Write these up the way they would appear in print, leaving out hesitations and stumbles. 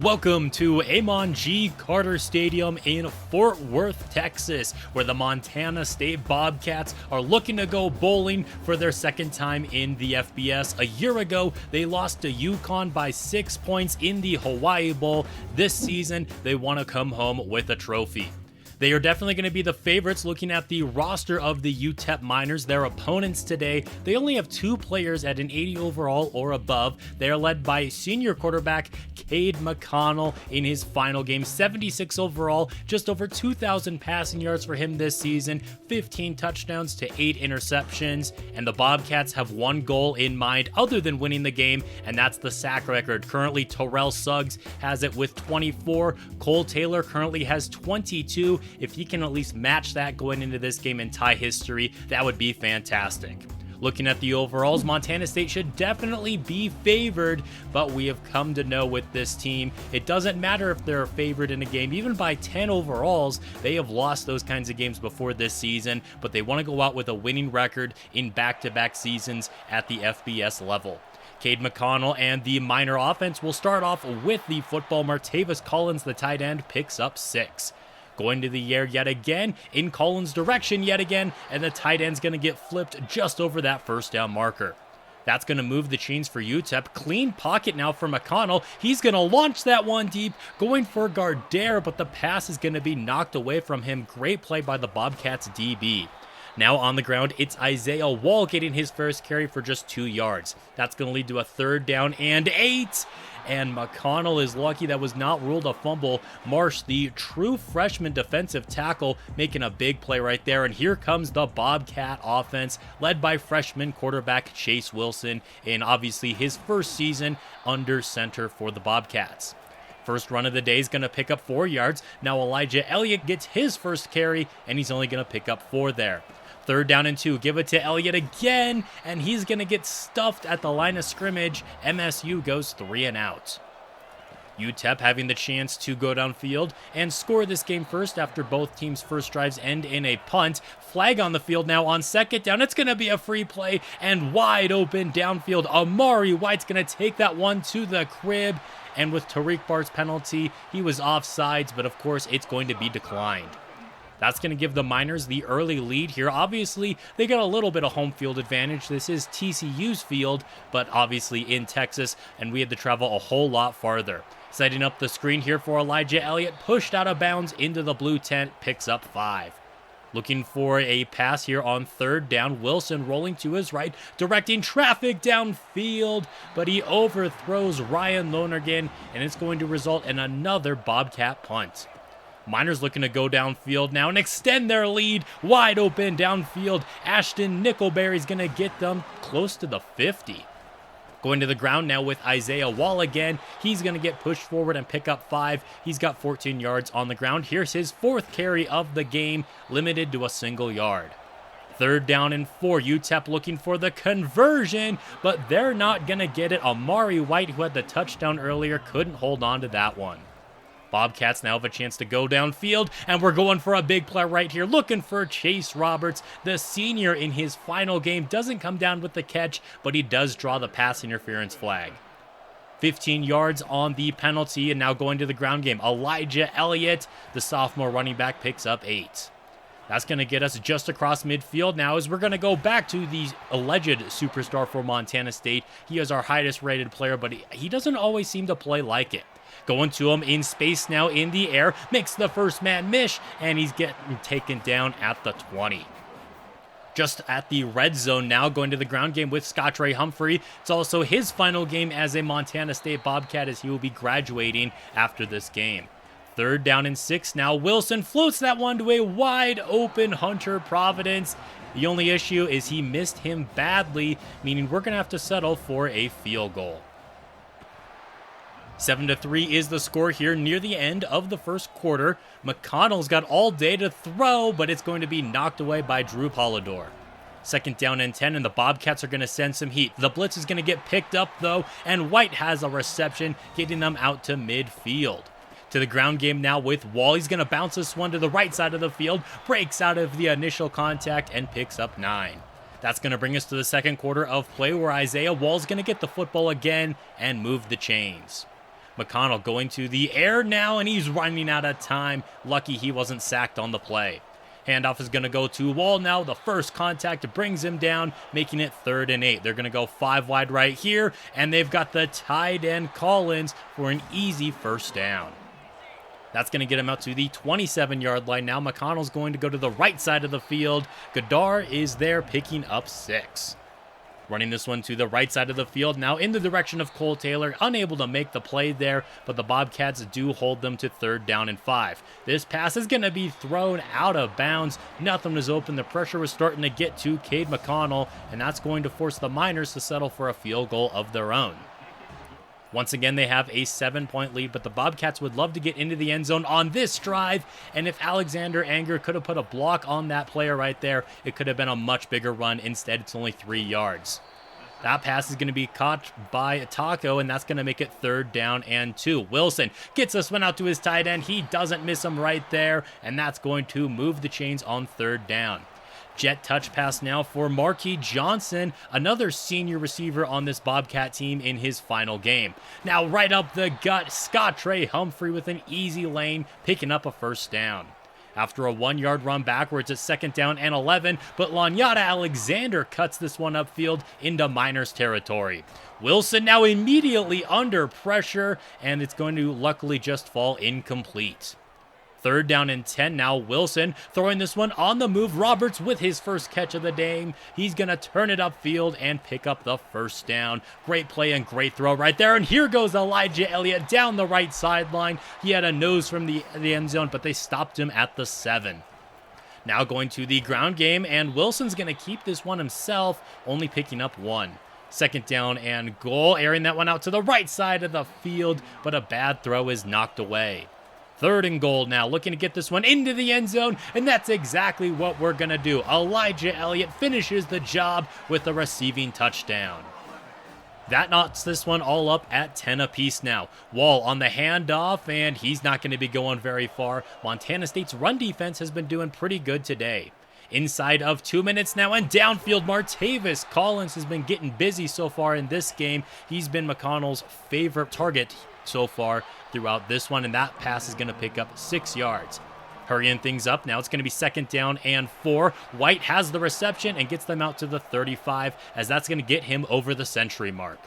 Welcome to Amon G. Carter Stadium in Fort Worth, Texas, where the Montana State Bobcats are looking to go bowling for their second time in the FBS. A year ago, they lost to UConn by 6 points in the Hawaii Bowl. This season, they want to come home with a trophy. They are definitely going to be the favorites looking at the roster of the UTEP Miners. Their opponents today, they only have 2 players at an 80 overall or above. They are led by senior quarterback Cade McConnell in his final game, 76 overall, just over 2,000 passing yards for him this season, 15 touchdowns to 8 interceptions, and the Bobcats have one goal in mind other than winning the game, and that's the sack record. Currently, Terrell Suggs has it with 24. Cole Taylor currently has 22. If he can at least match that going into this game and tie history, that would be fantastic. Looking at the overalls, Montana State should definitely be favored, but we have come to know with this team, it doesn't matter if they're favored in a game, even by 10 overalls, they have lost those kinds of games before this season, but they want to go out with a winning record in back-to-back seasons at the FBS level. Cade McConnell and the Miner offense will start off with the football. Martavis Collins, the tight end, picks up 6. Going to the air yet again, in Collins' direction yet again, and the tight end's going to get flipped just over that first down marker. That's going to move the chains for UTEP. Clean pocket now for McConnell. He's going to launch that one deep, going for Gardere, but the pass is going to be knocked away from him. Great play by the Bobcats DB. Now on the ground, it's Isaiah Wall getting his first carry for just 2 yards. That's going to lead to a 3rd down and 8. And McConnell is lucky that was not ruled a fumble. Marsh, the true freshman defensive tackle, making a big play right there. And here comes the Bobcat offense, led by freshman quarterback Chase Wilson in obviously his first season under center for the Bobcats. First run of the day is going to pick up 4 yards. Now Elijah Elliott gets his first carry, and he's only going to pick up 4 there. 3rd down and 2. Give it to Elliott again, and he's going to get stuffed at the line of scrimmage. MSU goes 3 and out. UTEP having the chance to go downfield and score this game first after both teams' first drives end in a punt. Flag on the field now on 2nd down. It's going to be a free play and wide open downfield. Amari White's going to take that one to the crib. And with Tariq Bart's penalty, he was offsides, but of course it's going to be declined. That's going to give the Miners the early lead here. Obviously, they got a little bit of home field advantage. This is TCU's field, but obviously in Texas, and we had to travel a whole lot farther. Setting up the screen here for Elijah Elliott, pushed out of bounds into the blue tent, picks up 5. Looking for a pass here on 3rd down. Wilson rolling to his right, directing traffic downfield, but he overthrows Ryan Lonergan, and it's going to result in another Bobcat punt. Miners looking to go downfield now and extend their lead. Wide open downfield. Ashton Nickelberry's going to get them close to the 50. Going to the ground now with Isaiah Wall again. He's going to get pushed forward and pick up 5. He's got 14 yards on the ground. Here's his 4th carry of the game, limited to a single yard. 3rd down and 4. UTEP looking for the conversion, but they're not going to get it. Amari White, who had the touchdown earlier, couldn't hold on to that one. Bobcats now have a chance to go downfield, and we're going for a big play right here, looking for Chase Roberts. The senior in his final game doesn't come down with the catch, but he does draw the pass interference flag. 15 yards on the penalty, and now going to the ground game. Elijah Elliott, the sophomore running back, picks up 8. That's going to get us just across midfield now as we're going to go back to the alleged superstar for Montana State. He is our highest rated player, but he doesn't always seem to play like it. Going to him in space now in the air, makes the first man miss, and he's getting taken down at the 20. Just at the red zone now, going to the ground game with Scott Ray Humphrey. It's also his final game as a Montana State Bobcat as he will be graduating after this game. 3rd down and 6 now. Wilson floats that one to a wide open Hunter Providence. The only issue is he missed him badly, meaning we're going to have to settle for a field goal. 7-3 is the score here near the end of the first quarter. McConnell's got all day to throw, but it's going to be knocked away by Drew Polidor. 2nd down and 10, and the Bobcats are going to send some heat. The blitz is going to get picked up, though, and White has a reception, getting them out to midfield. To the ground game now with Wall. He's going to bounce this one to the right side of the field, breaks out of the initial contact, and picks up 9. That's going to bring us to the second quarter of play where Isaiah Wall's going to get the football again and move the chains. McConnell going to the air now, and he's running out of time. Lucky he wasn't sacked on the play. Handoff is going to go to Wall now. The first contact brings him down, making it 3rd and 8. They're going to go 5 wide right here, and they've got the tight end Collins for an easy first down. That's going to get him out to the 27-yard line. Now McConnell's going to go to the right side of the field. Goddard is there picking up 6. Running this one to the right side of the field, now in the direction of Cole Taylor, unable to make the play there, but the Bobcats do hold them to 3rd down and 5. This pass is going to be thrown out of bounds. Nothing was open. The pressure was starting to get to Cade McConnell, and that's going to force the Miners to settle for a field goal of their own. Once again, they have a 7-point lead, but the Bobcats would love to get into the end zone on this drive, and if Alexander Anger could have put a block on that player right there, it could have been a much bigger run. Instead, it's only 3 yards. That pass is going to be caught by Taco, and that's going to make it 3rd down and 2. Wilson gets this one out to his tight end. He doesn't miss him right there, and that's going to move the chains on 3rd down. Jet touch pass now for Marquis Johnson, another senior receiver on this Bobcat team in his final game. Now right up the gut, Scott Trey Humphrey with an easy lane, picking up a first down. After a 1-yard run backwards, it's 2nd down and 11, but Lanyata Alexander cuts this one upfield into Miners territory. Wilson now immediately under pressure, and it's going to luckily just fall incomplete. 3rd down and 10 now. Wilson throwing this one on the move. Roberts with his first catch of the game. He's going to turn it upfield and pick up the first down. Great play and great throw right there. And here goes Elijah Elliott down the right sideline. He had a nose from the end zone, but they stopped him at the 7. Now going to the ground game, and Wilson's going to keep this one himself, only picking up 1. 2nd down and goal, airing that one out to the right side of the field, but a bad throw is knocked away. 3rd and goal now, looking to get this one into the end zone, and that's exactly what we're going to do. Elijah Elliott finishes the job with a receiving touchdown. That knocks this one all up at 10 apiece now. Wall on the handoff, and he's not going to be going very far. Montana State's run defense has been doing pretty good today. Inside of 2 minutes now, and downfield, Martavis Collins has been getting busy so far in this game. He's been McConnell's favorite target so far throughout this one, and that pass is going to pick up 6 yards. Hurrying things up now, it's going to be 2nd down and 4. White has the reception and gets them out to the 35, as that's going to get him over the century mark.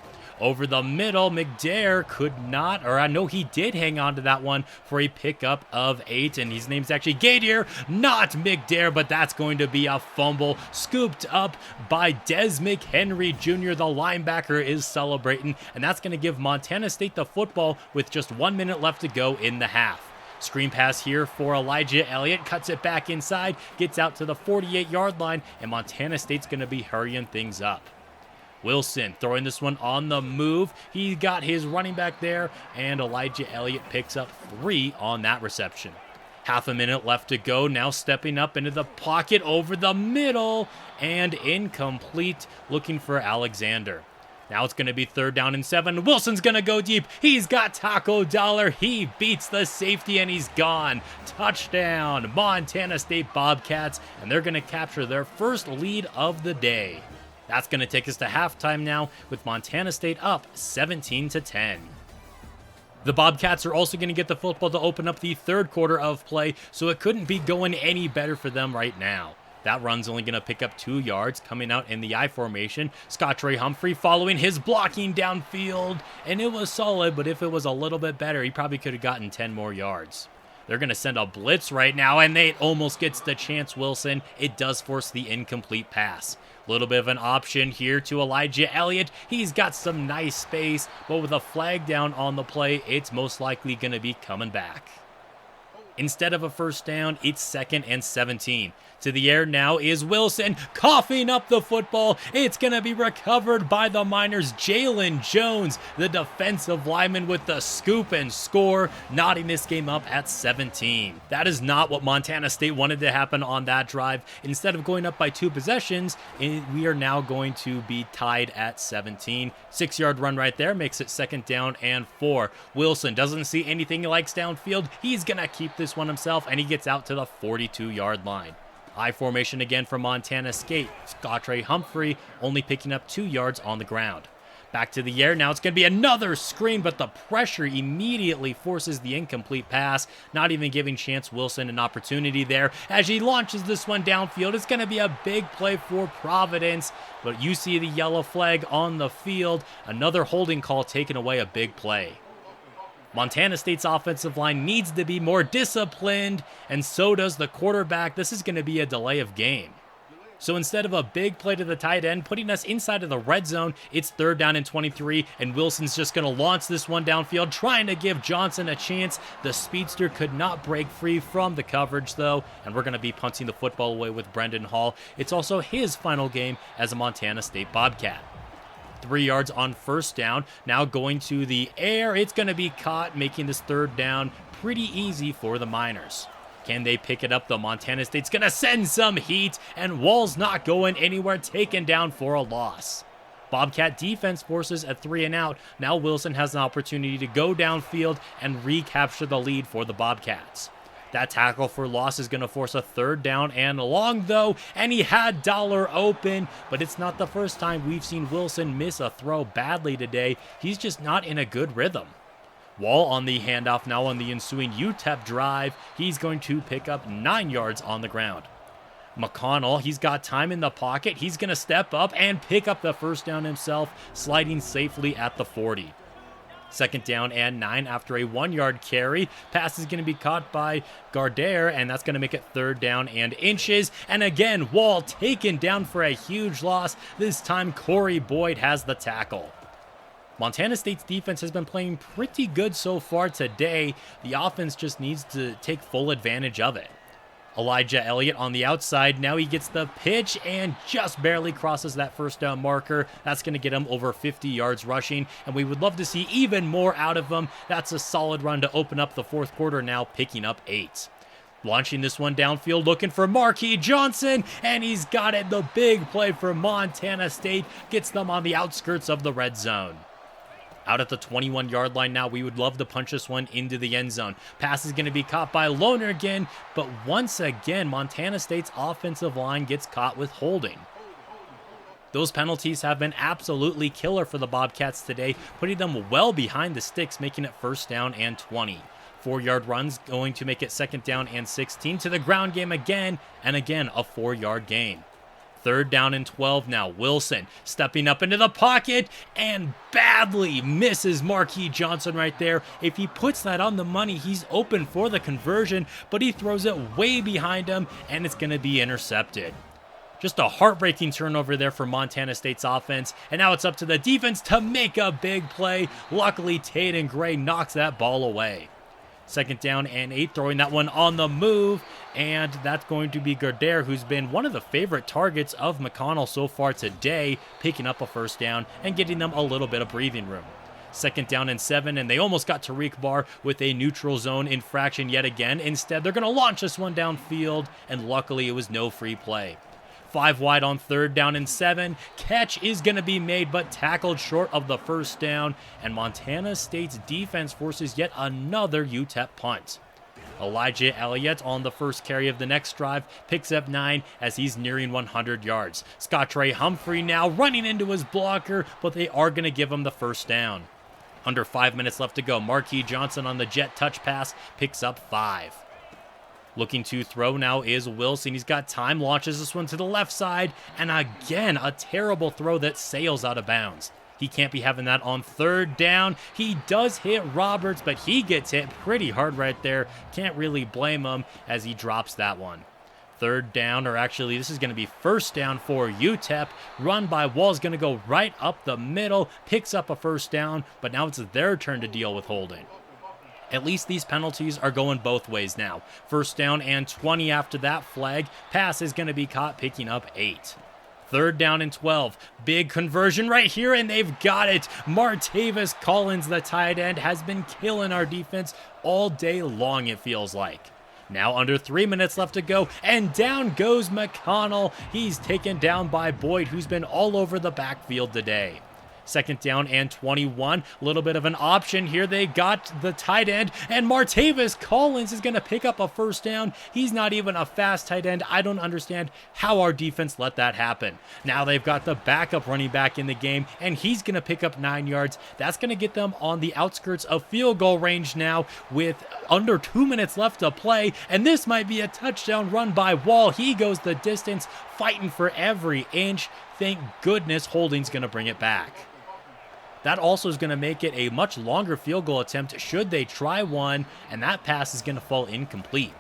Over the middle, McDare could not, or I know he did hang on to that one for a pickup of 8, and his name's actually Gadier, not McDare, but that's going to be a fumble scooped up by Des McHenry Jr. The linebacker is celebrating, and that's going to give Montana State the football with just 1 minute left to go in the half. Screen pass here for Elijah Elliott, cuts it back inside, gets out to the 48-yard line, and Montana State's going to be hurrying things up. Wilson throwing this one on the move. He got his running back there, and Elijah Elliott picks up 3 on that reception. Half a minute left to go. Now stepping up into the pocket over the middle, and incomplete, looking for Alexander. Now it's going to be 3rd down and 7. Wilson's going to go deep. He's got Taco Dollar. He beats the safety, and he's gone. Touchdown, Montana State Bobcats, and they're going to capture their first lead of the day. That's going to take us to halftime now, with Montana State up 17-10. The Bobcats are also going to get the football to open up the 3rd quarter of play, so it couldn't be going any better for them right now. That run's only going to pick up 2 yards, coming out in the I formation. Scott Trey Humphrey following his blocking downfield, and it was solid, but if it was a little bit better, he probably could have gotten 10 more yards. They're going to send a blitz right now, and it almost gets the chance, Wilson. It does force the incomplete pass. A little bit of an option here to Elijah Elliott. He's got some nice space, but with a flag down on the play, it's most likely going to be coming back. Instead of a first down, it's 2nd and 17. To the air now is Wilson, coughing up the football. It's going to be recovered by the Miners. Jalen Jones, the defensive lineman, with the scoop and score, knotting this game up at 17. That is not what Montana State wanted to happen on that drive. Instead of going up by 2 possessions, we are now going to be tied at 17. 6-yard run right there makes it 2nd down and 4. Wilson doesn't see anything he likes downfield. He's going to keep this one himself, and he gets out to the 42-yard line. I formation again for Montana State. Scott Trey Humphrey only picking up 2 yards on the ground. Back to the air. Now it's going to be another screen, but the pressure immediately forces the incomplete pass, not even giving Chance Wilson an opportunity there. As he launches this one downfield, it's going to be a big play for Providence, but you see the yellow flag on the field. Another holding call taking away a big play. Montana State's offensive line needs to be more disciplined, and so does the quarterback. This is going to be a delay of game. So instead of a big play to the tight end, putting us inside of the red zone, it's 3rd down and 23, and Wilson's just going to launch this one downfield, trying to give Johnson a chance. The speedster could not break free from the coverage, though, and we're going to be punting the football away with Brendan Hall. It's also his final game as a Montana State Bobcat. 3 yards on 1st down. Now going to the air. It's going to be caught, making this 3rd down pretty easy for the Miners. Can they pick it up, though? Montana State's going to send some heat, and Wall's not going anywhere, taken down for a loss. Bobcat defense forces a 3 and out. Now Wilson has an opportunity to go downfield and recapture the lead for the Bobcats. That tackle for loss is going to force a 3rd down and long, though, and he had Dollar open, but it's not the first time we've seen Wilson miss a throw badly today. He's just not in a good rhythm. Wall on the handoff now on the ensuing UTEP drive. He's going to pick up 9 yards on the ground. McConnell, he's got time in the pocket. He's going to step up and pick up the 1st down himself, sliding safely at the 40. 2nd down and 9 after a 1-yard carry. Pass is going to be caught by Gardere, and that's going to make it 3rd down and inches. And again, Wall taken down for a huge loss. This time, Corey Boyd has the tackle. Montana State's defense has been playing pretty good so far today. The offense just needs to take full advantage of it. Elijah Elliott on the outside. Now he gets the pitch and just barely crosses that 1st down marker. That's going to get him over 50 yards rushing, and we would love to see even more out of him. That's a solid run to open up the 4th quarter, now picking up 8. Launching this one downfield, looking for Marquis Johnson, and he's got it. The big play for Montana State gets them on the outskirts of the red zone. Out at the 21-yard line now, we would love to punch this one into the end zone. Pass is going to be caught by Lonergan, but once again, Montana State's offensive line gets caught with holding. Those penalties have been absolutely killer for the Bobcats today, putting them well behind the sticks, making it 1st down and 20. 4-yard runs going to make it 2nd down and 16. To the ground game again, and again a 4-yard gain. 3rd down and 12 now. Wilson stepping up into the pocket and badly misses Marquis Johnson right there. If he puts that on the money, he's open for the conversion, but he throws it way behind him, and it's going to be intercepted. Just a heartbreaking turnover there for Montana State's offense, and now it's up to the defense to make a big play. Luckily, Taden Gray knocks that ball away. 2nd down and 8, throwing that one on the move, and that's going to be Gardere, who's been one of the favorite targets of McConnell so far today, picking up a 1st down and getting them a little bit of breathing room. 2nd down and 7, and they almost got Tariq Barr with a neutral zone infraction yet again. Instead, they're going to launch this one downfield, and luckily it was no free play. 5 wide on 3rd down and 7. Catch is going to be made, but tackled short of the 1st down, and Montana State's defense forces yet another UTEP punt. Elijah Elliott on the 1st carry of the next drive picks up 9 as he's nearing 100 yards. Scottrey Humphrey now running into his blocker, but they are going to give him the 1st down. Under 5 minutes left to go. Marquis Johnson on the jet touch pass picks up 5. Looking to throw now is Wilson. He's got time, launches this one to the left side, and again, a terrible throw that sails out of bounds. He can't be having that on 3rd down. He does hit Roberts, but he gets hit pretty hard right there. Can't really blame him as he drops that one. 3rd down, or actually this is going to be 1st down for UTEP. Run by Wall is going to go right up the middle, picks up a 1st down, but now it's their turn to deal with holding. At least these penalties are going both ways now. 1st down and 20 after that flag. Pass is going to be caught, picking up 8. 3rd down and 12. Big conversion right here, and they've got it. Martavis Collins, the tight end, has been killing our defense all day long, it feels like. Now under 3 minutes left to go, and down goes McConnell. He's taken down by Boyd, who's been all over the backfield today. Second down and 21. A little bit of an option here. They got the tight end, and Martavis Collins is going to pick up a first down. He's not even a fast tight end. I don't understand how our defense let that happen. Now they've got the backup running back in the game, and he's going to pick up 9 yards. That's going to get them on the outskirts of field goal range now with under 2 minutes left to play, and this might be a touchdown run by Wall. He goes the distance, fighting for every inch. Thank goodness Holding's going to bring it back. That also is going to make it a much longer field goal attempt should they try one, and that pass is going to fall incomplete.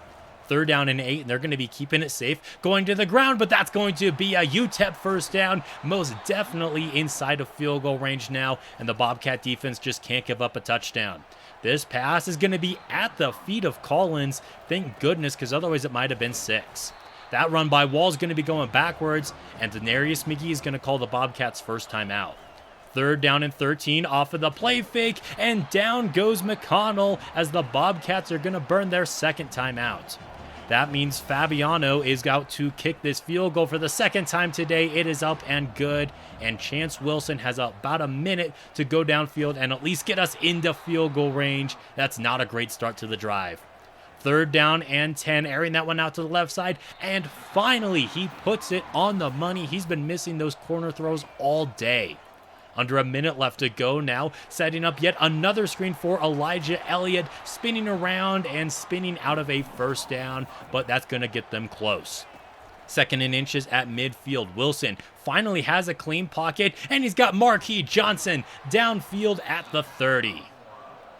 Third down and 8, and they're going to be keeping it safe, going to the ground, but that's going to be a UTEP first down, most definitely inside of field goal range now, and the Bobcat defense just can't give up a touchdown. This pass is going to be at the feet of Collins, thank goodness, because otherwise it might have been 6. That run by Wall is going to be going backwards, and Denarius McGee is going to call the Bobcats' first time out. Third down and 13 off of the play fake, and down goes McConnell as the Bobcats are going to burn their second time out. That means Fabiano is out to kick this field goal for the second time today. It is up and good, and Chance Wilson has about a minute to go downfield and at least get us into field goal range. That's not a great start to the drive. Third down and 10, airing that one out to the left side, and finally he puts it on the money. He's been missing those corner throws all day. Under a minute left to go now, setting up yet another screen for Elijah Elliott, spinning around and spinning out of a first down, but that's going to get them close. Second and inches at midfield. Wilson finally has a clean pocket, and he's got Marquis Johnson downfield at the 30.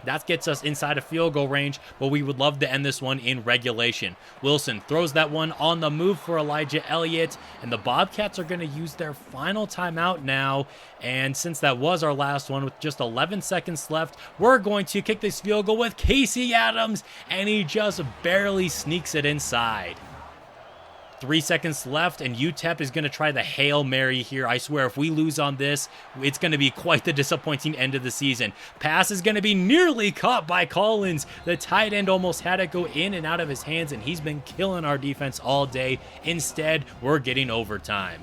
That gets us inside of field goal range, but we would love to end this one in regulation. Wilson throws that one on the move for Elijah Elliott, and the Bobcats are going to use their final timeout now. And since that was our last one with just 11 seconds left, we're going to kick this field goal with Casey Adams, and he just barely sneaks it inside. 3 seconds left, and UTEP is going to try the Hail Mary here. I swear, if we lose on this, it's going to be quite the disappointing end of the season. Pass is going to be nearly caught by Collins. The tight end almost had it go in and out of his hands, and he's been killing our defense all day. Instead, we're getting overtime.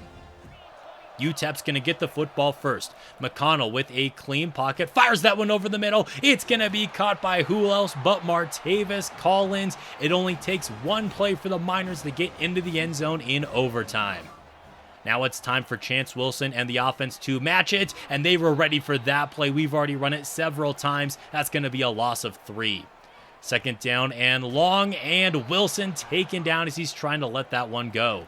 UTEP's going to get the football first. McConnell with a clean pocket, fires that one over the middle. It's going to be caught by who else but Martavis Collins. It only takes one play for the Miners to get into the end zone in overtime. Now it's time for Chance Wilson and the offense to match it, and they were ready for that play. We've already run it several times. That's going to be a loss of 3. Second down and long, and Wilson taken down as he's trying to let that one go.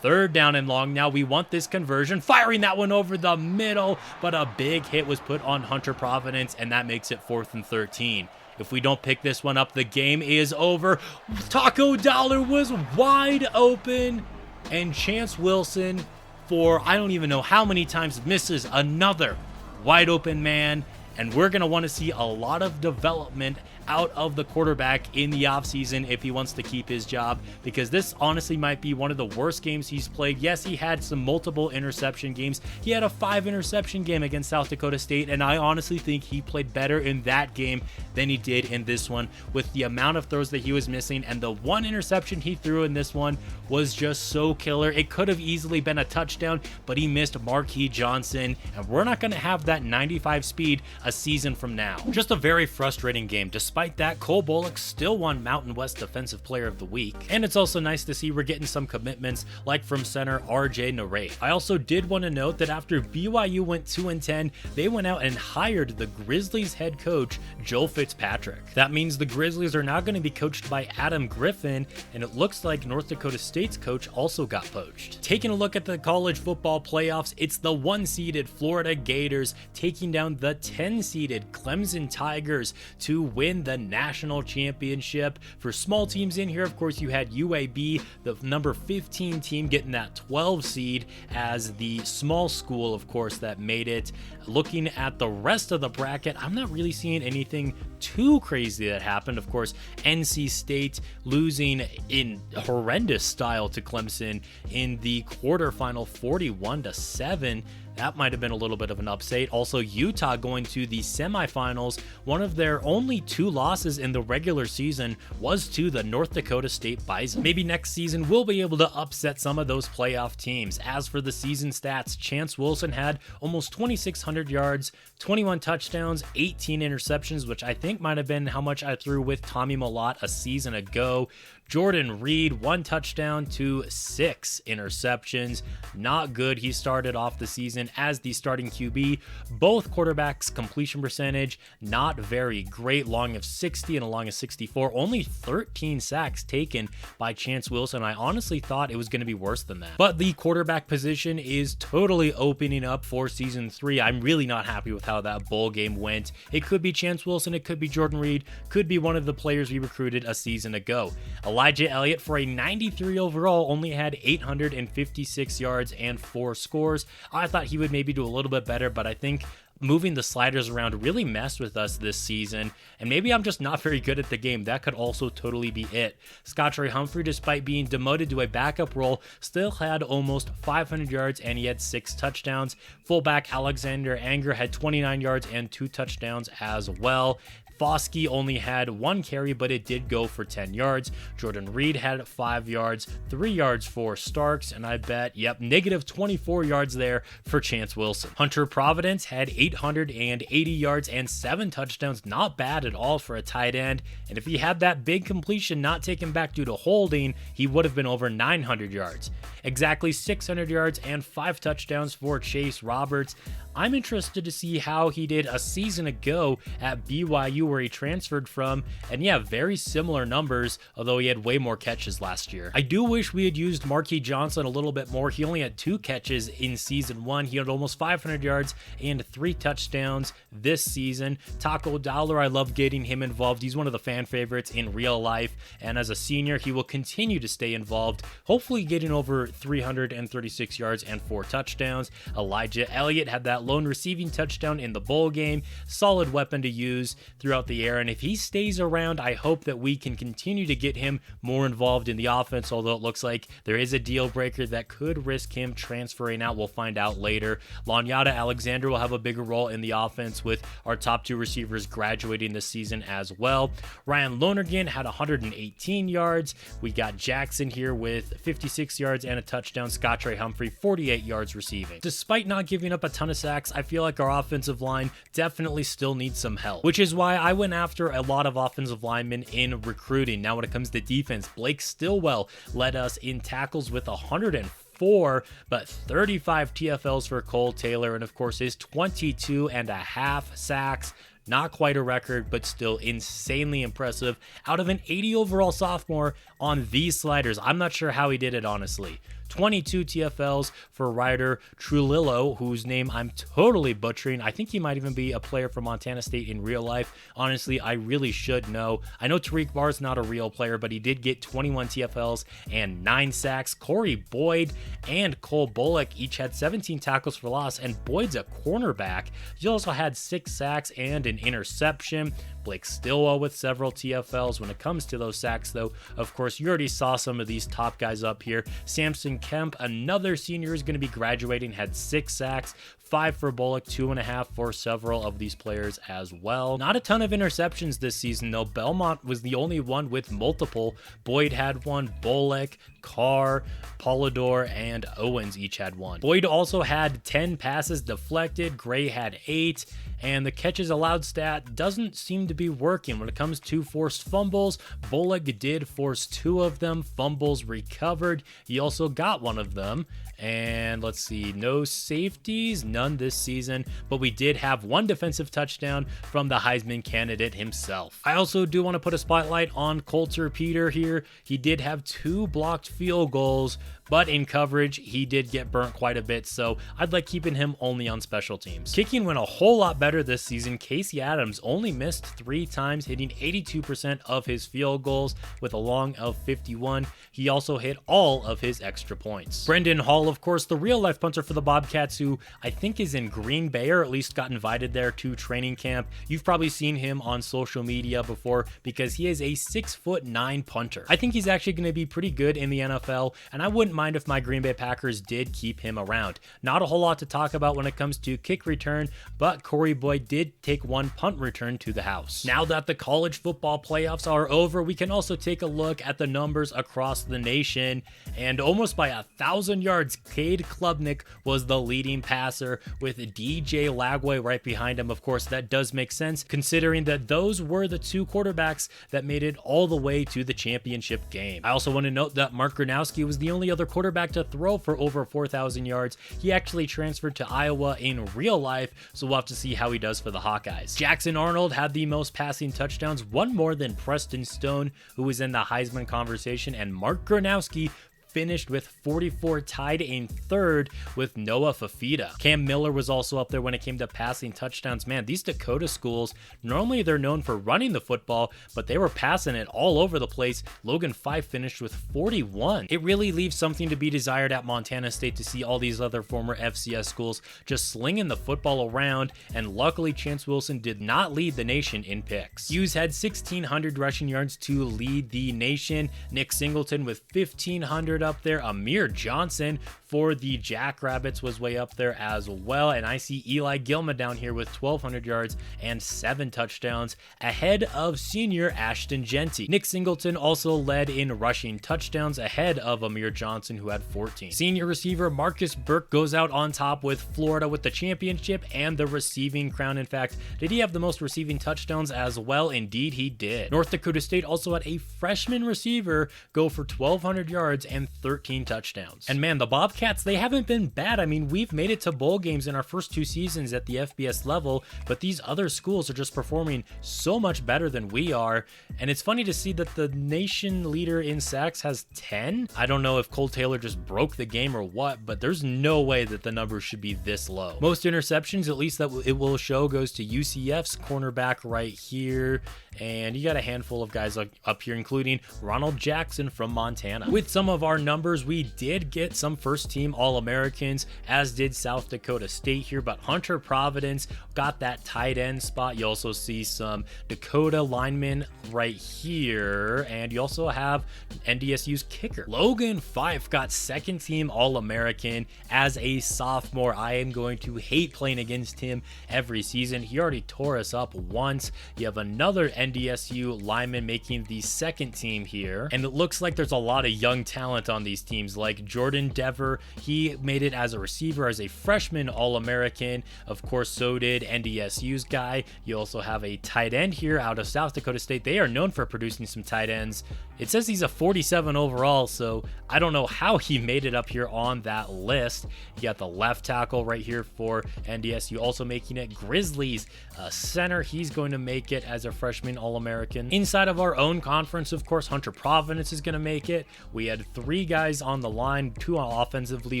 Third down and long. Now we want this conversion, firing that one over the middle, but a big hit was put on Hunter Providence, and that makes it 4th and 13. If we don't pick this one up, the game is over. Taco Dollar was wide open, and Chance Wilson, for I don't even know how many times, misses another wide open man, and we're going to want to see a lot of development out of the quarterback in the offseason if he wants to keep his job, because this honestly might be one of the worst games he's played. Yes, he had some multiple interception games. He had a 5 interception game against South Dakota State, and I honestly think he played better in that game than he did in this one, with the amount of throws that he was missing, and the 1 interception he threw in this one was just so killer. It could have easily been a touchdown, but he missed Marquis Johnson, and we're not going to have that 95 speed a season from now. Just a very frustrating game. Despite that, Cole Bullock still won Mountain West Defensive Player of the Week, and it's also nice to see we're getting some commitments like from center RJ Narate. I also did want to note that after BYU went 2-10, they went out and hired the Grizzlies head coach Joel Fitzpatrick. That means the Grizzlies are now going to be coached by Adam Griffin, and it looks like North Dakota State's coach also got poached. Taking a look at the college football playoffs, it's the 1-seeded Florida Gators taking down the 10-seeded Clemson Tigers to win the national championship. For small teams in here, of course, you had UAB, the number 15 team, getting that 12 seed as the small school, of course, that made it. Looking at the rest of the bracket, I'm not really seeing anything too crazy that happened. Of course, NC State losing in horrendous style to Clemson in the quarterfinal 41-7. That might have been a little bit of an upset. Also, Utah going to the semifinals. One of their only 2 losses in the regular season was to the North Dakota State Bison. Maybe next season we'll be able to upset some of those playoff teams. As for the season stats, Chance Wilson had almost 2,600 yards, 21 touchdowns, 18 interceptions, which I think might have been how much I threw with Tommy Mellott a season ago. Jordan Reed, 1 touchdown to 6 interceptions. Not good. He started off the season as the starting QB. Both quarterbacks' completion percentage, not very great. Long of 60 and a long of 64. Only 13 sacks taken by Chance Wilson. I honestly thought it was going to be worse than that. But the quarterback position is totally opening up for season 3. I'm really not happy with how that bowl game went. It could be Chance Wilson. It could be Jordan Reed. Could be one of the players we recruited a season ago. Elijah Elliott, for a 93 overall, only had 856 yards and 4 scores. I thought he would maybe do a little bit better, but I think moving the sliders around really messed with us this season, and maybe I'm just not very good at the game. That could also totally be it. Scottrey Humphrey, despite being demoted to a backup role, still had almost 500 yards and he had 6 touchdowns. Fullback Alexander Anger had 29 yards and 2 touchdowns as well. Foskey only had 1 carry, but it did go for 10 yards. Jordan Reed had 5 yards, 3 yards for Starks, and I bet, negative 24 yards there for Chance Wilson. Hunter Providence had 880 yards and 7 touchdowns. Not bad at all for a tight end. And if he had that big completion not taken back due to holding, he would have been over 900 yards. Exactly 600 yards and 5 touchdowns for Chase Roberts. I'm interested to see how he did a season ago at BYU, where he transferred from, and very similar numbers, although he had way more catches last year. I do wish we had used Marquis Johnson a little bit more. He only had 2 catches in season 1. He had almost 500 yards and 3 touchdowns this season. Taco Dowler, I love getting him involved. He's one of the fan favorites in real life, and as a senior, he will continue to stay involved, hopefully getting over 336 yards and 4 touchdowns. Elijah Elliott had that lone receiving touchdown in the bowl game. Solid weapon to use throughout the air, and if he stays around, I hope that we can continue to get him more involved in the offense, although it looks like there is a deal breaker that could risk him transferring out. We'll find out later. Lanyata Alexander will have a bigger role in the offense, with our top 2 receivers graduating this season as well. Ryan Lonergan had 118 yards. We got Jackson here with 56 yards and a touchdown. Scottrey Humphrey, 48 yards receiving. Despite not giving up a ton of sacks, I feel like our offensive line definitely still needs some help, which is why I went after a lot of offensive linemen in recruiting. Now, when it comes to defense, Blake Stillwell led us in tackles with 104, but 35 TFLs for Cole Taylor, and of course his 22.5 sacks. Not quite a record, but still insanely impressive out of an 80 overall sophomore on these sliders. I'm not sure how he did it, honestly. 22 TFLs for Ryder Trulillo, whose name I'm totally butchering. I think he might even be a player from Montana State in real life. Honestly, I really should know. I know Tariq Barr's not a real player, but he did get 21 TFLs and 9 sacks. Corey Boyd and Cole Bullock each had 17 tackles for loss, and Boyd's a cornerback. He also had 6 sacks and an interception. Blake Stillwell with several TFLs. When it comes to those sacks, though, of course, you already saw some of these top guys up here. Samson Kemp, another senior, is going to be graduating, had 6 sacks. 5 for Bullock, 2.5 for several of these players as well. Not a ton of interceptions this season, though. Belmont was the only one with multiple. Boyd had 1, Bullock, Carr, Polidor, and Owens each had 1. Boyd also had 10 passes deflected. Gray had 8. And the catches allowed stat doesn't seem to be working. When it comes to forced fumbles, Bullock did force 2 of them. Fumbles recovered. He also got 1 of them. And let's see, no safeties, none this season, but we did have 1 defensive touchdown from the Heisman candidate himself. I also do want to put a spotlight on Coulter Peter here. He did have 2 blocked field goals, but in coverage, he did get burnt quite a bit, so I'd like keeping him only on special teams. Kicking went a whole lot better this season. Casey Adams only missed 3 times, hitting 82% of his field goals with a long of 51. He also hit all of his extra points. Brendan Hall, of course, the real-life punter for the Bobcats, who I think think is in Green Bay, or at least got invited there to training camp. You've probably seen him on social media before because he is a 6'9" punter. I think he's actually going to be pretty good in the NFL, and I wouldn't mind if my Green Bay Packers did keep him around. Not a whole lot to talk about when it comes to kick return, but Corey Boyd did take one punt return to the house. Now that the college football playoffs are over, we can also take a look at the numbers across the nation, and almost by 1,000 yards, Cade Klubnik was the leading passer with DJ Lagway right behind him. Of course, that does make sense considering that those were the two quarterbacks that made it all the way to the championship game. I also want to note that Mark Gronowski was the only other quarterback to throw for over 4,000 yards. He actually transferred to Iowa in real life, so we'll have to see how he does for the Hawkeyes. Jackson Arnold had the most passing touchdowns, one more than Preston Stone, who was in the Heisman conversation, and Mark Gronowski finished with 44, tied in third with Noah Fafita. Cam Miller was also up there when it came to passing touchdowns. Man, these Dakota schools, normally they're known for running the football, but they were passing it all over the place. Logan Fife finished with 41. It really leaves something to be desired at Montana State to see all these other former FCS schools just slinging the football around, and luckily Chance Wilson did not lead the nation in picks. Hughes had 1,600 rushing yards to lead the nation. Nick Singleton with 1,500 up there. Amir Johnson for the Jackrabbits was way up there as well, and I see Eli Gilma down here with 1,200 yards and 7 touchdowns ahead of senior Ashton Genty. Nick Singleton also led in rushing touchdowns ahead of Amir Johnson, who had 14. Senior receiver Marcus Burke goes out on top with Florida with the championship and the receiving crown. In fact, did he have the most receiving touchdowns as well? Indeed he did. North Dakota State also had a freshman receiver go for 1,200 yards and 13 touchdowns. And man, the Bobcats, they haven't been bad. I mean, we've made it to bowl games in our first 2 seasons at the FBS level, but these other schools are just performing so much better than we are. And it's funny to see that the nation leader in sacks has 10. I don't know if Cole Taylor just broke the game or what, but there's no way that the numbers should be this low. Most interceptions, at least that it will show, goes to UCF's cornerback right here. And you got a handful of guys up here, including Ronald Jackson from Montana. With some of our numbers, we did get some first-team All-Americans, as did South Dakota State here, but Hunter Providence got that tight end spot. You also see some Dakota linemen right here, and you also have NDSU's kicker. Logan Fife got second-team All-American as a sophomore. I am going to hate playing against him every season. He already tore us up once. You have another NDSU lineman making the second team here, and it looks like there's a lot of young talent on these teams, like Jordan Dever. He made it as a receiver as a freshman All-American. Of course, so did NDSU's guy. You also have a tight end here out of South Dakota State. They are known for producing some tight ends. It says he's a 47 overall, so I don't know how he made it up here on that list. You got the left tackle right here for NDSU also making it. Grizzlies center, he's going to make it as a freshman All-American. Inside of our own conference, of course, Hunter Providence is going to make it. We had 3 guys on the line, 2 offensively,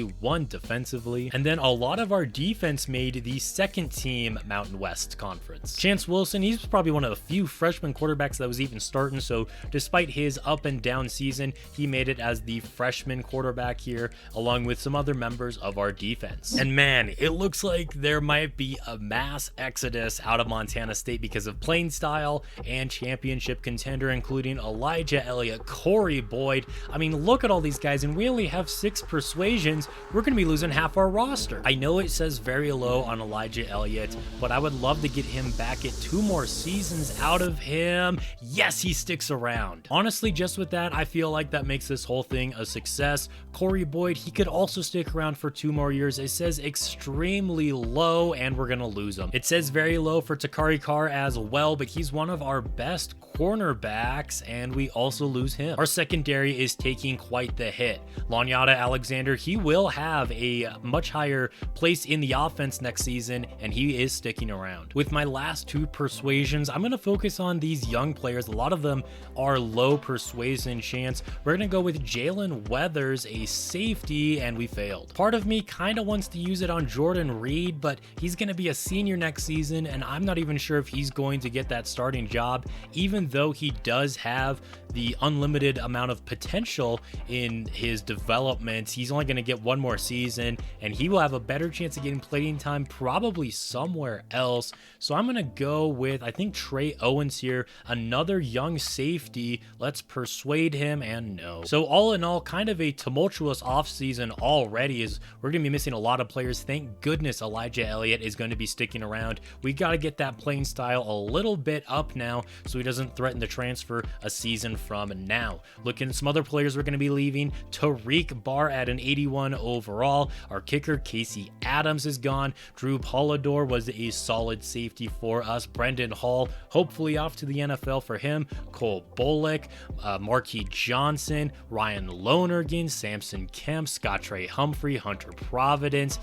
1 defensively, and then a lot of our defense made the second team Mountain West Conference. Chance Wilson, he's probably one of the few freshman quarterbacks that was even starting, so despite his up and down season, he made it as the freshman quarterback here, along with some other members of our defense. And man, it looks like there might be a mass exodus out of Montana State because of playing style and championship contender, including Elijah Elliott, Corey Boyd. I mean, look at all these guys, and we only have 6 persuasions. We're going to be losing half our roster. I know it says very low on Elijah Elliott, but I would love to get him back at 2 more seasons out of him. Yes, he sticks around. Honestly, just with that, I feel like that makes this whole thing a success. Corey Boyd, he could also stick around for 2 more years. It says extremely low, and we're going to lose him. It says very low for Takari Carr as well, but he's one of our best cornerbacks, and we also lose him. Our secondary is taking quite the hit. Lanyata Alexander, he will have a much higher place in the offense next season, and he is sticking around. With my last 2 persuasions, I'm going to focus on these young players. A lot of them are low persuasion chance. We're going to go with Jalen Weathers, a safety, and we failed. Part of me kind of wants to use it on Jordan Reed, but he's going to be a senior next season, and I'm not even sure if he's going to get that starting job, even though he does have the unlimited amount of potential in in his development. He's only going to get one more season, and he will have a better chance of getting playing time probably somewhere else. So I'm going to go with, I think, Trey Owens here, another young safety. Let's persuade him, and no. So all in all, kind of a tumultuous offseason already, as we're going to be missing a lot of players. Thank goodness Elijah Elliott is going to be sticking around. We got to get that playing style a little bit up now so he doesn't threaten to transfer a season from now. Looking at some other players we're going to be leaving. Tariq Barr at an 81 overall. Our kicker Casey Adams is gone. Drew Polidor was a solid safety for us. Brendan Hall hopefully off to the NFL for him. Cole Bullock, Marquis Johnson, Ryan Lonergan, Samson Kemp, Scott Trey Humphrey, Hunter Providence,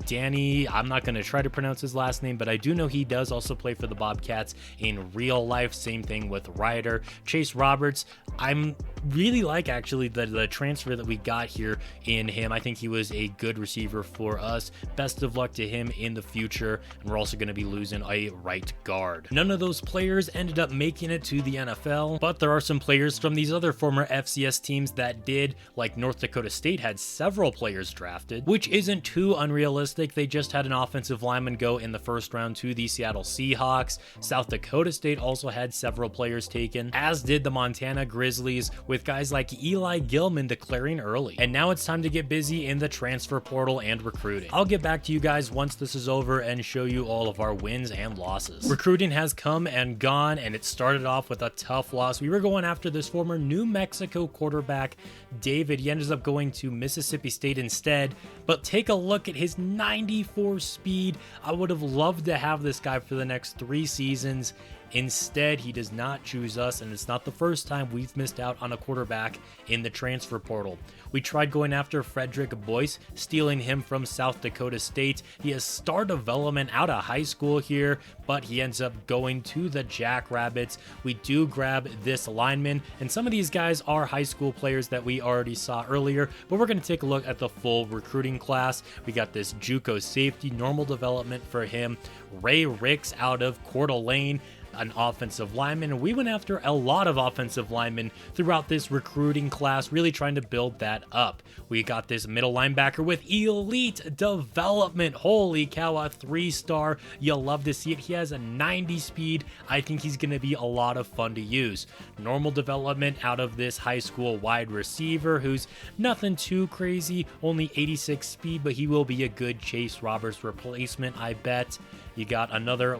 Danny, I'm not going to try to pronounce his last name, but I do know he does also play for the Bobcats in real life. Same thing with Ryder. Chase Roberts, I'm really like actually the transfer that we got here in him. I think he was a good receiver for us. Best of luck to him in the future. And we're also going to be losing a right guard. None of those players ended up making it to the NFL, but there are some players from these other former FCS teams that did, like North Dakota State had several players drafted, which isn't too unrealistic. They just had an offensive lineman go in the first round to the Seattle Seahawks. South Dakota State also had several players taken, as did the Montana Grizzlies, with guys like Eli Gilman declaring early. And now it's time to get busy in the transfer portal and recruiting. I'll get back to you guys once this is over and show you all of our wins and losses. Recruiting has come and gone, and it started off with a tough loss. We were going after this former New Mexico quarterback, David. He ended up going to Mississippi State instead, but take a look at his 94 speed. I would have loved to have this guy for the next 3 seasons. Instead, he does not choose us, and it's not the first time we've missed out on a quarterback in the transfer portal. We tried going after Frederick Boyce, stealing him from South Dakota State. He has star development out of high school here, but he ends up going to the Jackrabbits. We do grab this lineman, and some of these guys are high school players that we already saw earlier, but we're going to take a look at the full recruiting class. We got this JUCO safety, normal development for him. Ray Ricks out of Coeur d'Alene, an offensive lineman, and we went after a lot of offensive linemen throughout this recruiting class, really trying to build that up. We got this middle linebacker with elite development. Holy cow, a 3-star. You'll love to see it. He has a 90 speed. I think he's going to be a lot of fun to use. Normal development out of this high school wide receiver, who's nothing too crazy, only 86 speed, but he will be a good Chase Roberts replacement, I bet. You got another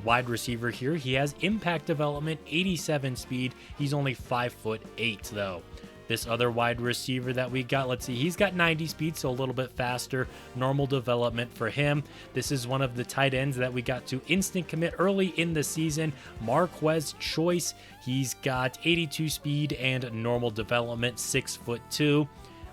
wide receiver here. He has impact development, 87 speed. He's only 5'8" though. This other wide receiver that we got, let's see, he's got 90 speed, so a little bit faster. Normal development for him. This is one of the tight ends that we got to instant commit early in the season. Marquez Choice, he's got 82 speed and normal development, 6'2".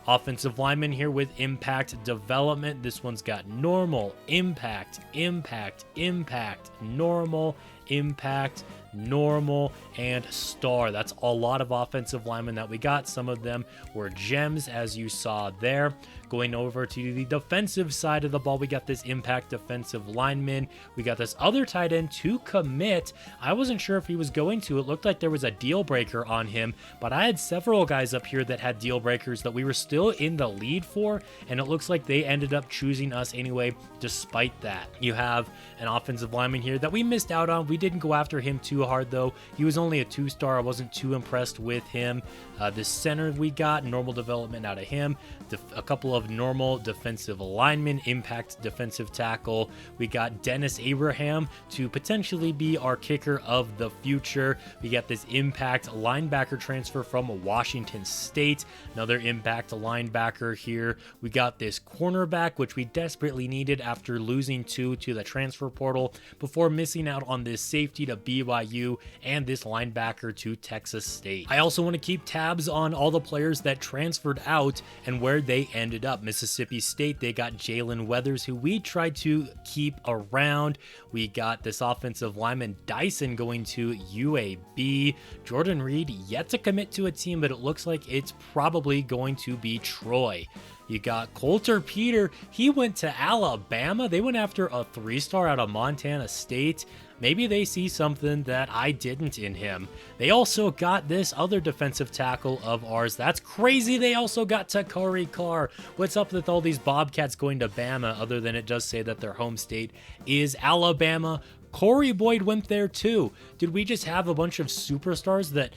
Offensive lineman here with impact development. This one's got normal, impact, impact, impact, normal, impact, normal, and star. That's a lot of offensive linemen that we got. Some of them were gems, as you saw there. Going over to the defensive side of the ball, we got this impact defensive lineman. We got this other tight end to commit. I wasn't sure if he was going to. It looked like there was a deal breaker on him, but I had several guys up here that had deal breakers that we were still in the lead for, and it looks like they ended up choosing us anyway, despite that. You have an offensive lineman here that we missed out on. We didn't go after him too hard, though. He was only a 2-star. I wasn't too impressed with him. The center we got, normal development out of him. A couple of normal defensive linemen, impact defensive tackle. We got Dennis Abraham to potentially be our kicker of the future. We got this impact linebacker transfer from Washington State. Another impact linebacker here. We got this cornerback, which we desperately needed after losing 2 to the transfer portal before missing out on this safety to BYU and this linebacker to Texas State. I also want to keep tabs on all the players that transferred out and where they ended up. Mississippi State, they got Jalen Weathers, who we tried to keep around. We got this offensive lineman Dyson going to UAB. Jordan Reed yet to commit to a team, but it looks like it's probably going to be Troy. You got Coulter Peter. He went to Alabama. They went after a 3-star out of Montana State. maybe they see something that I didn't in him. They also got this other defensive tackle of ours. That's crazy. They also got Takari Carr. What's up with all these Bobcats going to Bama, other than it does say that their home state is Alabama? Corey Boyd went there too. Did we just have a bunch of superstars that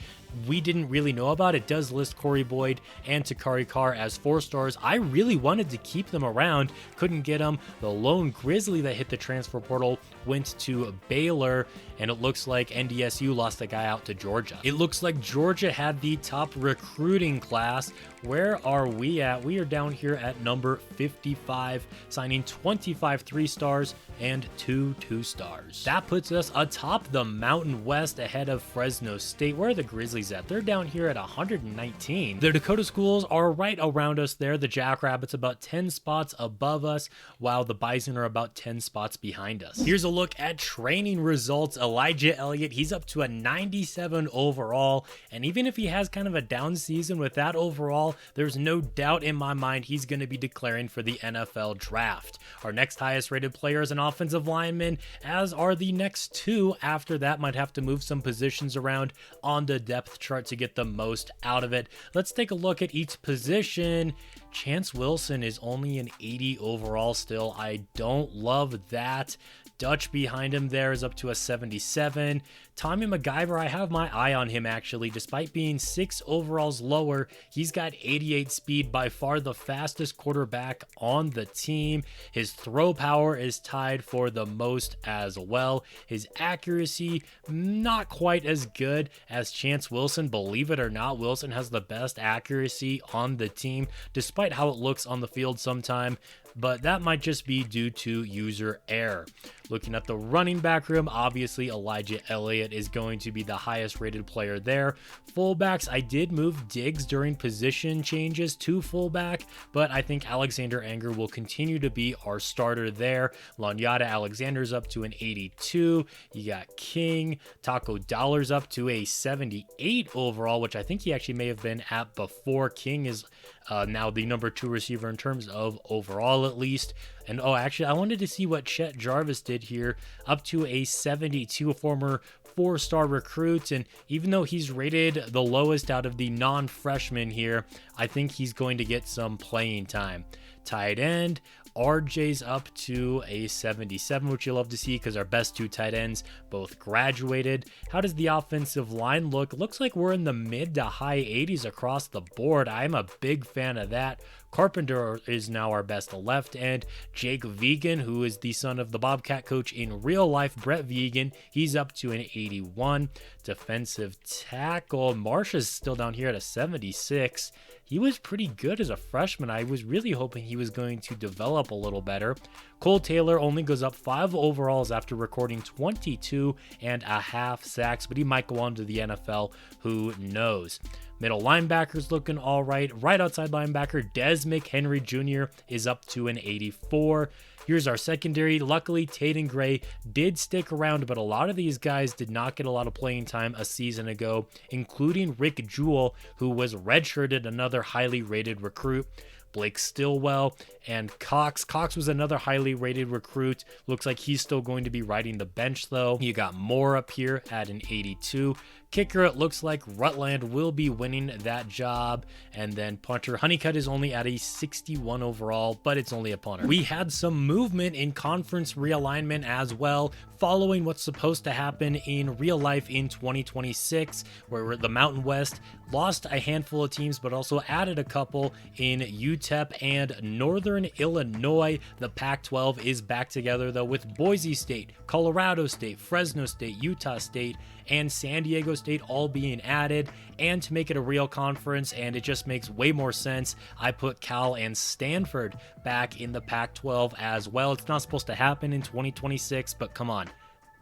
we didn't really know about? It does list Corey Boyd and Takari Carr as 4 stars. I really wanted to keep them around, couldn't get them. The lone Grizzly that hit the transfer portal went to Baylor, and it looks like NDSU lost a guy out to Georgia. It looks like Georgia had the top recruiting class. Where are we at? We are down here at number 55, signing 25 3-stars and 2 2-stars. That puts us atop the Mountain West, ahead of Fresno State. Where are the Grizzlies at? They're down here at 119. The Dakota schools are right around us there. The Jackrabbits about 10 spots above us, while the Bison are about 10 spots behind us. Here's a look at training results. Elijah Elliott, he's up to a 97 overall, and even if he has kind of a down season with that overall, there's no doubt in my mind he's going to be declaring for the NFL draft. Our next highest rated player is an offensive lineman, as are the next 2 after that. Might have to move some positions around on the depth chart to get the most out of it. Let's take a look at each position. Chance Wilson is only an 80 overall still. I don't love that. Dutch behind him there is up to a 77. Tommy MacGyver, I have my eye on him actually. Despite being 6 overalls lower, he's got 88 speed, by far the fastest quarterback on the team. His throw power is tied for the most as well. His accuracy, not quite as good as Chance Wilson. Believe it or not, Wilson has the best accuracy on the team, despite how it looks on the field sometime, but that might just be due to user error. Looking at the running back room, obviously Elijah Elliott is going to be the highest rated player there. Fullbacks, I did move Diggs during position changes to fullback, but I think Alexander Anger will continue to be our starter there. Lanyata Alexander's up to an 82. You got King. Taco Dollar's up to a 78 overall, which I think he actually may have been at before. King is now the number 2 receiver in terms of overall, at least. And actually, I wanted to see what Chet Jarvis did here, up to a 72, a former 4-star recruit. And even though he's rated the lowest out of the non-freshmen here, I think he's going to get some playing time. Tight end, RJ's up to a 77, which you'll love to see because our best 2 tight ends both graduated. How does the offensive line look? Looks like we're in the mid to high 80s across the board. I'm a big fan of that. Carpenter is now our best left end. Jake Vegan, who is the son of the Bobcat coach in real life, Brett Vegan, he's up to an 81. Defensive tackle, Marsha's still down here at a 76. He was pretty good as a freshman. I was really hoping he was going to develop a little better. Cole Taylor only goes up 5 overalls after recording 22.5 sacks, but he might go on to the NFL. Who knows? Middle linebackers looking all right. Right outside linebacker, Des McHenry Jr. is up to an 84. Here's our secondary. Luckily, Taden Gray did stick around, but a lot of these guys did not get a lot of playing time a season ago, including Rick Jewell, who was redshirted, another highly rated recruit. Blake Stillwell and Cox. Cox was another highly rated recruit. Looks like he's still going to be riding the bench though. You got Moore up here at an 82. Kicker, it looks like Rutland will be winning that job. And then punter, Honeycutt is only at a 61 overall, but it's only a punter. We had some movement in conference realignment as well, following what's supposed to happen in real life in 2026, where the Mountain West lost a handful of teams, but also added a couple in UTEP and Northern Illinois. The Pac-12 is back together though, with Boise State, Colorado State, Fresno State, Utah State, and San Diego State all being added. And to make it a real conference, and it just makes way more sense, I put Cal and Stanford back in the Pac-12 as well. It's not supposed to happen in 2026, but come on.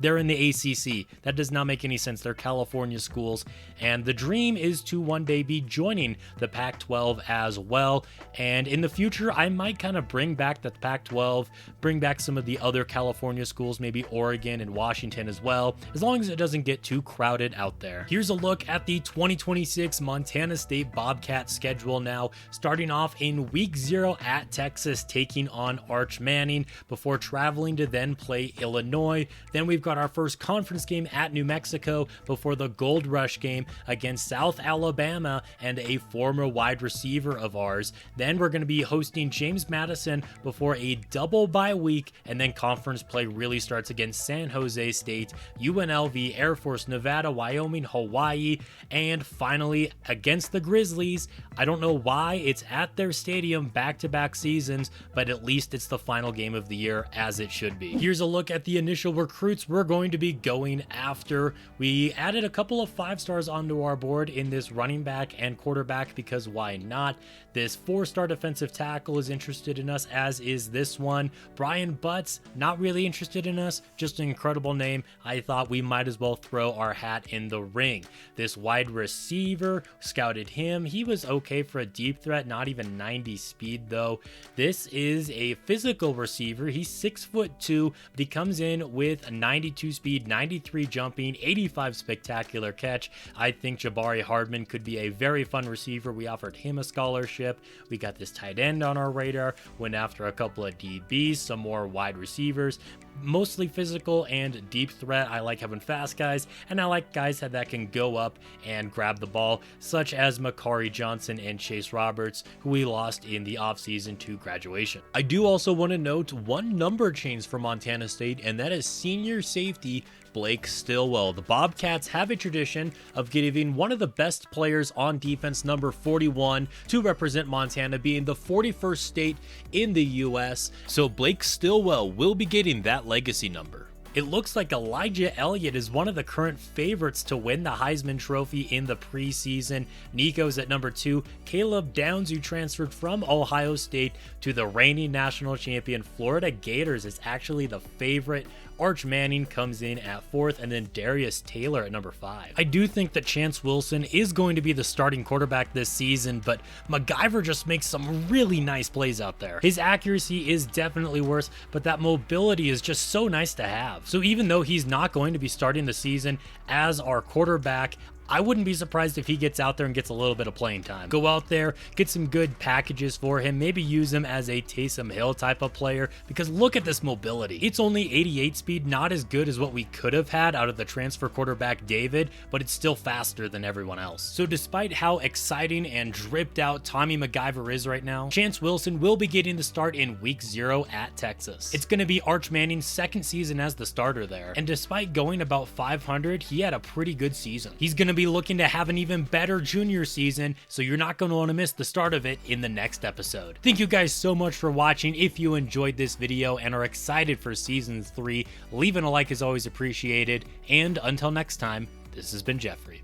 They're in the ACC. That does not make any sense. They're California schools. And the dream is to one day be joining the Pac-12 as well. And in the future, I might kind of bring back the Pac-12, bring back some of the other California schools, maybe Oregon and Washington as well, as long as it doesn't get too crowded out there. Here's a look at the 2026 Montana State Bobcats schedule now, starting off in week 0 at Texas, taking on Arch Manning before traveling to then play Illinois. Then we've got got our first conference game at New Mexico before the Gold Rush game against South Alabama and a former wide receiver of ours. Then we're going to be hosting James Madison before a double bye week, and then conference play really starts against San Jose State, UNLV, Air Force, Nevada, Wyoming, Hawaii, and finally against the Grizzlies. I don't know why it's at their stadium back-to-back seasons, but at least it's the final game of the year, as it should be. Here's a look at the initial recruits we're going to be going after. We added a couple of 5-stars onto our board in this running back and quarterback because why not? This 4-star defensive tackle is interested in us, as is this one. Brian Butts, not really interested in us, just an incredible name. I thought we might as well throw our hat in the ring. This wide receiver, scouted him. He was okay for a deep threat, not even 90 speed though. This is a physical receiver. He's 6'2", but he comes in with a 92 speed, 93 jumping, 85 spectacular catch. I think Jabari Hardman could be a very fun receiver. We offered him a scholarship. We got this tight end on our radar, went after a couple of DBs, some more wide receivers, mostly physical and deep threat. I like having fast guys, and I like guys that can go up and grab the ball, such as Makari Johnson and Chase Roberts, who we lost in the offseason to graduation. I do also want to note one number change for Montana State, and that is senior safety Blake Stillwell. The Bobcats have a tradition of giving one of the best players on defense, number 41, to represent Montana, being the 41st state in the U.S. So Blake Stillwell will be getting that legacy number. It looks like Elijah Elliott is one of the current favorites to win the Heisman Trophy in the preseason. Nico's at number 2. Caleb Downs, who transferred from Ohio State to the reigning national champion Florida Gators, is actually the favorite. Arch Manning comes in at 4th, and then Darius Taylor at number 5. I do think that Chance Wilson is going to be the starting quarterback this season, but MacGyver just makes some really nice plays out there. His accuracy is definitely worse, but that mobility is just so nice to have. So even though he's not going to be starting the season as our quarterback, I wouldn't be surprised if he gets out there and gets a little bit of playing time. Go out there, get some good packages for him, maybe use him as a Taysom Hill type of player, because look at this mobility. It's only 88 speed, not as good as what we could have had out of the transfer quarterback David, but it's still faster than everyone else. So despite how exciting and dripped out Tommy MacGyver is right now, Chance Wilson will be getting the start in week 0 at Texas. It's going to be Arch Manning's second season as the starter there, and despite going about 500, he had a pretty good season. He's going to be looking to have an even better junior season, so you're not going to want to miss the start of it in the next episode. Thank you guys so much for watching. If you enjoyed this video and are excited for season 3, leaving a like is always appreciated, and until next time, this has been Jeffrey.